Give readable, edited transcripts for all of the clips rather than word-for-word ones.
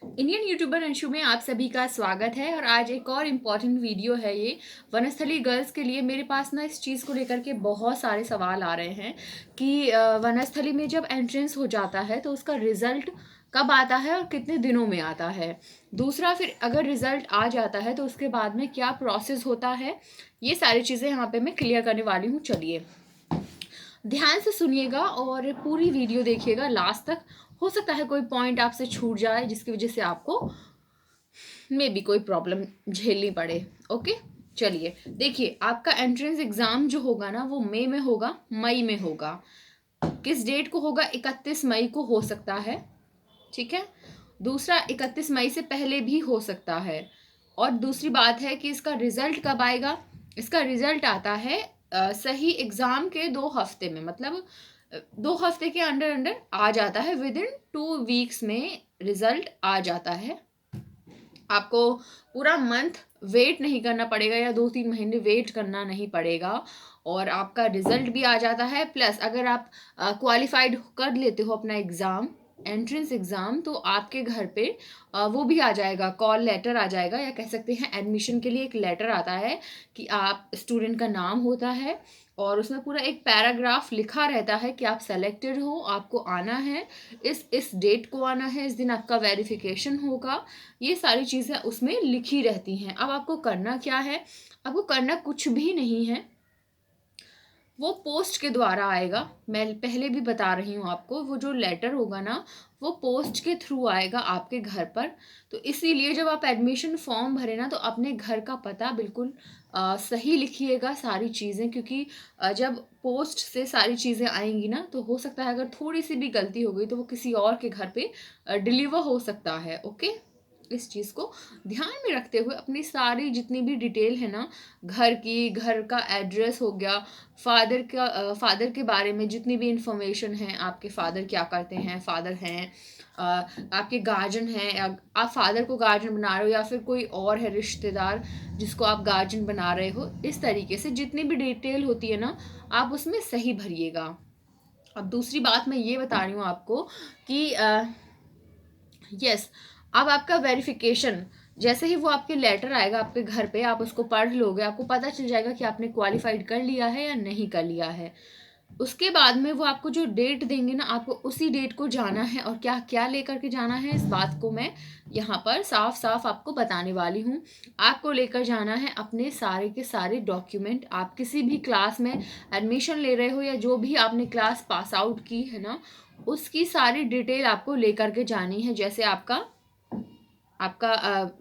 Indian YouTuber Anshu में आप सभी का स्वागत है। और आज एक और इम्पॉर्टेंट वीडियो है ये वनस्थली गर्ल्स के लिए। मेरे पास ना इस चीज़ को लेकर के बहुत सारे सवाल आ रहे हैं कि वनस्थली में जब एंट्रेंस हो जाता है तो उसका रिजल्ट कब आता है और कितने दिनों में आता है। दूसरा, फिर अगर रिजल्ट आ जाता है तो उसके बाद में क्या प्रोसेस होता है, ये सारी चीज़ें यहाँ पे मैं क्लियर करने वाली हूँ। चलिए ध्यान से सुनिएगा और पूरी वीडियो देखिएगा लास्ट तक। हो सकता है कोई पॉइंट आपसे छूट जाए जिसकी वजह से आपको मे बी कोई प्रॉब्लम झेलनी पड़े। ओके, चलिए देखिए, आपका एंट्रेंस एग्जाम जो होगा ना वो मई में होगा, मई में होगा। किस डेट को होगा? 31 मई को हो सकता है, ठीक है। दूसरा, 31 मई से पहले भी हो सकता है। और दूसरी बात है कि इसका रिजल्ट कब आएगा। इसका रिजल्ट आता है सही एग्जाम के 2 हफ्ते में, मतलब 2 हफ्ते के अंडर अंडर आ जाता है। विद इन 2 वीक्स में रिजल्ट आ जाता है। आपको पूरा मंथ वेट नहीं करना पड़ेगा या 2-3 महीने वेट करना नहीं पड़ेगा और आपका रिजल्ट भी आ जाता है। प्लस अगर आप क्वालिफाइड कर लेते हो अपना एग्ज़ाम, एंट्रेंस एग्ज़ाम, तो आपके घर पे वो भी आ जाएगा, कॉल लेटर आ जाएगा, या कह सकते हैं एडमिशन के लिए एक लेटर आता है कि आप स्टूडेंट का नाम होता है और उसमें पूरा एक पैराग्राफ लिखा रहता है कि आप सेलेक्टेड हो, आपको आना है, इस डेट को आना है, इस दिन आपका वेरिफिकेशन होगा। ये सारी चीज़ें उसमें लिखी रहती हैं। अब आपको करना क्या है? आपको करना कुछ भी नहीं है। वो पोस्ट के द्वारा आएगा। मैं पहले भी बता रही हूँ आपको, वो जो लेटर होगा ना वो पोस्ट के थ्रू आएगा आपके घर पर। तो इसीलिए जब आप एडमिशन फॉर्म भरे ना तो अपने घर का पता बिल्कुल सही लिखिएगा, सारी चीज़ें, क्योंकि जब पोस्ट से सारी चीज़ें आएंगी ना तो हो सकता है अगर थोड़ी सी भी गलती हो गई तो वो किसी और के घर पे डिलीवर हो सकता है। ओके, इस चीज़ को ध्यान में रखते हुए अपनी सारी जितनी भी डिटेल है ना, घर की, घर का एड्रेस हो गया, फादर के बारे में जितनी भी इंफॉर्मेशन है, आपके फादर क्या करते हैं, फादर हैं, आपके गार्जियन हैं, या आप फादर को गार्जियन बना रहे हो या फिर कोई और है रिश्तेदार जिसको आप गार्जियन बना रहे हो, इस तरीके से जितनी भी डिटेल होती है ना आप उसमें सही भरिएगा। अब दूसरी बात मैं ये बता रही हूँ आपको कि यस, अब आपका वेरिफिकेशन, जैसे ही वो आपके लेटर आएगा आपके घर पे, आप उसको पढ़ लोगे, आपको पता चल जाएगा कि आपने क्वालिफाइड कर लिया है या नहीं कर लिया है। उसके बाद में वो आपको जो डेट देंगे ना, आपको उसी डेट को जाना है और क्या क्या लेकर के जाना है, इस बात को मैं यहाँ पर साफ साफ आपको बताने वाली हूँ। आपको लेकर जाना है अपने सारे के सारे डॉक्यूमेंट। आप किसी भी क्लास में एडमिशन ले रहे हो या जो भी आपने क्लास पास आउट की है ना, उसकी सारी डिटेल आपको लेकर के जानी है। जैसे आपका आपका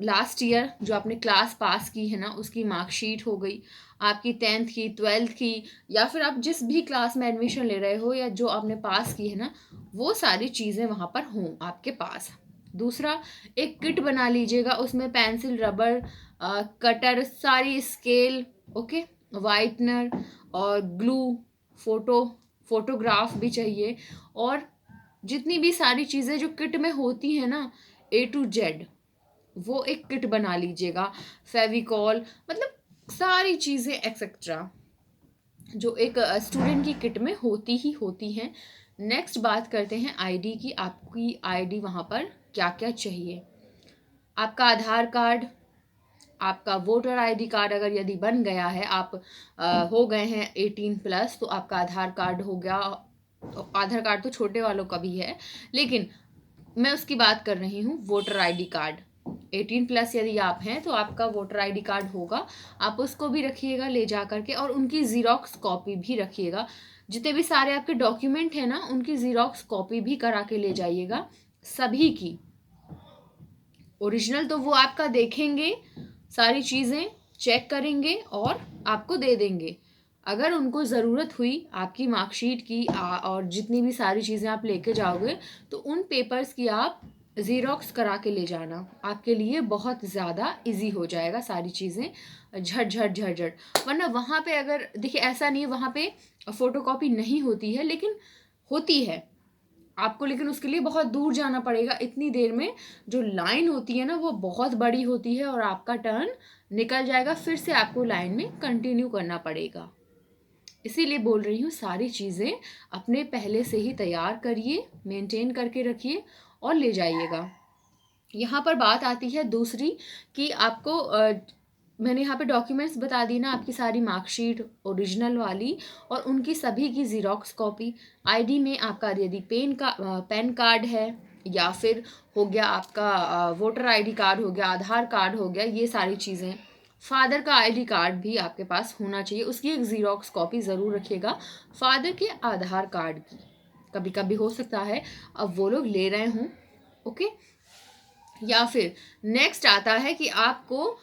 लास्ट ईयर जो आपने क्लास पास की है ना उसकी मार्कशीट हो गई, आपकी 10th की, 12th की, या फिर आप जिस भी क्लास में एडमिशन ले रहे हो या जो आपने पास की है ना, वो सारी चीज़ें वहाँ पर हों आपके पास। दूसरा, एक किट बना लीजिएगा, उसमें पेंसिल, रबर, कटर, सारी स्केल, ओके, वाइटनर और ग्लू, फोटो फोटोग्राफ भी चाहिए। और जितनी भी सारी चीज़ें जो किट में होती हैं ना, A to Z, वो एक किट बना लीजिएगा। फेविकॉल, मतलब सारी चीज़ें एक्सेट्रा जो एक स्टूडेंट की किट में होती ही होती हैं। नेक्स्ट बात करते हैं आईडी की। आपकी आईडी वहाँ पर क्या क्या चाहिए? आपका आधार कार्ड, आपका वोटर आईडी कार्ड अगर यदि बन गया है, आप हो गए हैं 18+ तो आपका आधार कार्ड हो गया। आधार कार्ड तो छोटे वालों का भी है, लेकिन मैं उसकी बात कर रही हूँ वोटर आईडी कार्ड। 18+ यदि आप हैं तो आपका वोटर आईडी कार्ड होगा, आप उसको भी रखिएगा ले जा करके, और उनकी ज़ीरॉक्स कॉपी भी रखिएगा। जितने भी सारे आपके डॉक्यूमेंट हैं ना उनकी ज़ीरॉक्स कॉपी भी करा के ले जाइएगा, सभी की। ओरिजिनल तो वो आपका देखेंगे, सारी चीज़ें चेक करेंगे और आपको दे देंगे। अगर उनको ज़रूरत हुई आपकी मार्कशीट की और जितनी भी सारी चीज़ें आप लेके जाओगे तो उन पेपर्स की आप ज़ीरॉक्स करा के ले जाना, आपके लिए बहुत ज़्यादा इजी हो जाएगा सारी चीज़ें झट झट झट झट। वरना वहाँ पे अगर देखिए, ऐसा नहीं है वहाँ पे फ़ोटोकॉपी नहीं होती है, लेकिन होती है आपको, लेकिन उसके लिए बहुत दूर जाना पड़ेगा। इतनी देर में जो लाइन होती है ना वो बहुत बड़ी होती है और आपका टर्न निकल जाएगा, फिर से आपको लाइन में कंटिन्यू करना पड़ेगा। इसीलिए बोल रही हूँ सारी चीज़ें अपने पहले से ही तैयार करिए, मेंटेन करके रखिए और ले जाइएगा। यहाँ पर बात आती है दूसरी कि आपको मैंने यहाँ पे डॉक्यूमेंट्स बता दी ना, आपकी सारी मार्कशीट ओरिजिनल वाली और उनकी सभी की ज़ीरॉक्स कॉपी, आईडी में आपका यदि पैन कार्ड है या फिर हो गया आपका वोटर आईडी कार्ड हो गया, आधार कार्ड हो गया, ये सारी चीज़ें, फादर का आईडी कार्ड भी आपके पास होना चाहिए, उसकी एक ज़ीरॉक्स कॉपी ज़रूर रखिएगा, फादर के आधार कार्ड की। कभी कभी हो सकता है अब वो लोग ले रहे हों, ओके। या फिर नेक्स्ट आता है कि आपको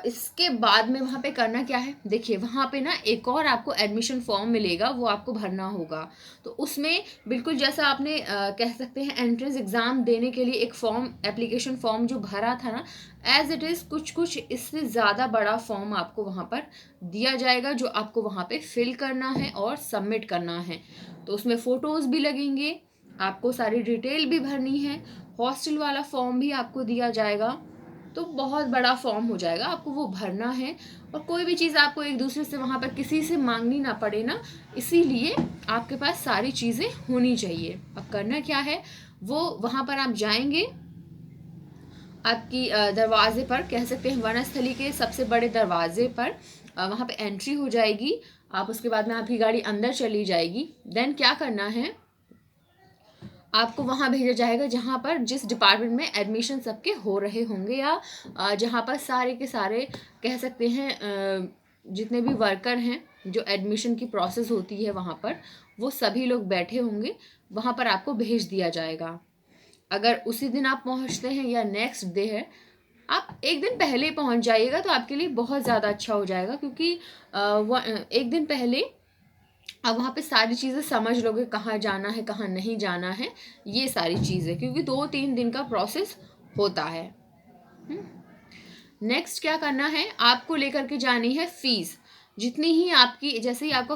इसके बाद में वहाँ पे करना क्या है। देखिए वहाँ पे ना एक और आपको एडमिशन फॉर्म मिलेगा, वो आपको भरना होगा। तो उसमें बिल्कुल जैसा आपने कह सकते हैं एंट्रेंस एग्ज़ाम देने के लिए एक फॉर्म, एप्लीकेशन फॉर्म जो भरा था ना, एज इट इज़ कुछ इससे ज़्यादा बड़ा फॉर्म आपको वहाँ पर दिया जाएगा, जो आपको वहाँ पे फिल करना है और सबमिट करना है। तो उसमें फ़ोटोज़ भी लगेंगे, आपको सारी डिटेल भी भरनी है, हॉस्टल वाला फॉर्म भी आपको दिया जाएगा। तो बहुत बड़ा फॉर्म हो जाएगा, आपको वो भरना है और कोई भी चीज़ आपको एक दूसरे से वहाँ पर किसी से मांगनी ना पड़े ना, इसीलिए आपके पास सारी चीज़ें होनी चाहिए। अब करना क्या है, वो वहाँ पर आप जाएंगे, आपकी दरवाजे पर, कह सकते हैं वनस्थली के सबसे बड़े दरवाजे पर वहाँ पे एंट्री हो जाएगी। आप उसके बाद में आपकी गाड़ी अंदर चली जाएगी। देन क्या करना है, आपको वहाँ भेजा जाएगा जहाँ पर जिस डिपार्टमेंट में एडमिशन सबके हो रहे होंगे, या जहाँ पर सारे के सारे कह सकते हैं जितने भी वर्कर हैं, जो एडमिशन की प्रोसेस होती है वहाँ पर, वो सभी लोग बैठे होंगे, वहाँ पर आपको भेज दिया जाएगा। अगर उसी दिन आप पहुँचते हैं या नेक्स्ट डे है, आप एक दिन पहले पहुँच जाइएगा तो आपके लिए बहुत ज़्यादा अच्छा हो जाएगा, क्योंकि एक दिन पहले अब वहाँ पे सारी चीज़ें समझ लोगे, कहाँ जाना है कहाँ नहीं जाना है, ये सारी चीज़ें, क्योंकि 2-3 दिन का प्रोसेस होता है। नेक्स्ट क्या करना है, आपको लेकर के जानी है फीस। जितनी ही आपकी, जैसे ही आपका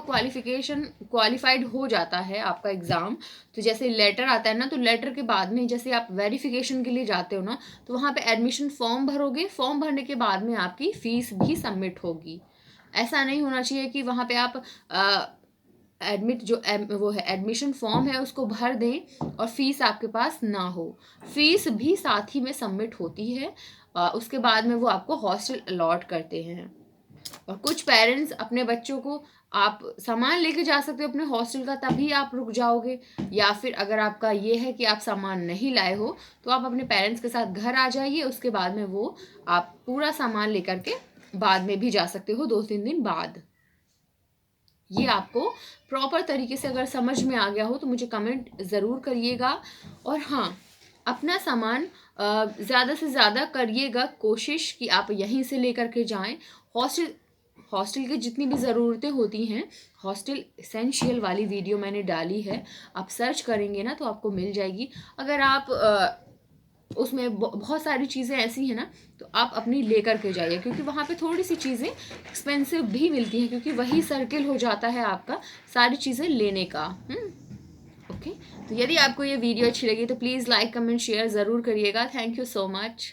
क्वालिफाइड हो जाता है आपका एग्ज़ाम, तो जैसे लेटर आता है ना, तो लेटर के बाद में जैसे आप वेरिफिकेशन के लिए जाते हो ना, तो वहाँ पे एडमिशन फॉर्म भरोगे, फॉर्म भरने के बाद में आपकी फ़ीस भी सबमिट होगी। ऐसा नहीं होना चाहिए कि वहाँ पे आप वो है एडमिशन फॉर्म है उसको भर दें और फीस आपके पास ना हो। फीस भी साथ ही में सबमिट होती है, उसके बाद में वो आपको हॉस्टल अलॉट करते हैं। और कुछ पेरेंट्स अपने बच्चों को, आप सामान लेके जा सकते हो अपने हॉस्टल का, तभी आप रुक जाओगे, या फिर अगर आपका ये है कि आप सामान नहीं लाए हो तो आप अपने पेरेंट्स के साथ घर आ जाइए, उसके बाद में वो आप पूरा सामान लेकर के बाद में भी जा सकते हो 2-3 दिन बाद। ये आपको प्रॉपर तरीके से अगर समझ में आ गया हो तो मुझे कमेंट ज़रूर करिएगा। और हाँ, अपना सामान ज़्यादा से ज़्यादा करिएगा कोशिश कि आप यहीं से लेकर के जाएं। हॉस्टल की जितनी भी ज़रूरतें होती हैं, हॉस्टल एसेंशियल वाली वीडियो मैंने डाली है, आप सर्च करेंगे ना तो आपको मिल जाएगी। अगर आप उसमें बहुत सारी चीज़ें ऐसी हैं ना, तो आप अपनी लेकर के जाइए, क्योंकि वहाँ पे थोड़ी सी चीज़ें एक्सपेंसिव भी मिलती हैं, क्योंकि वही सर्किल हो जाता है आपका सारी चीज़ें लेने का। ओके, तो यदि आपको ये वीडियो अच्छी लगी तो प्लीज़ लाइक कमेंट शेयर ज़रूर करिएगा। Thank you so much.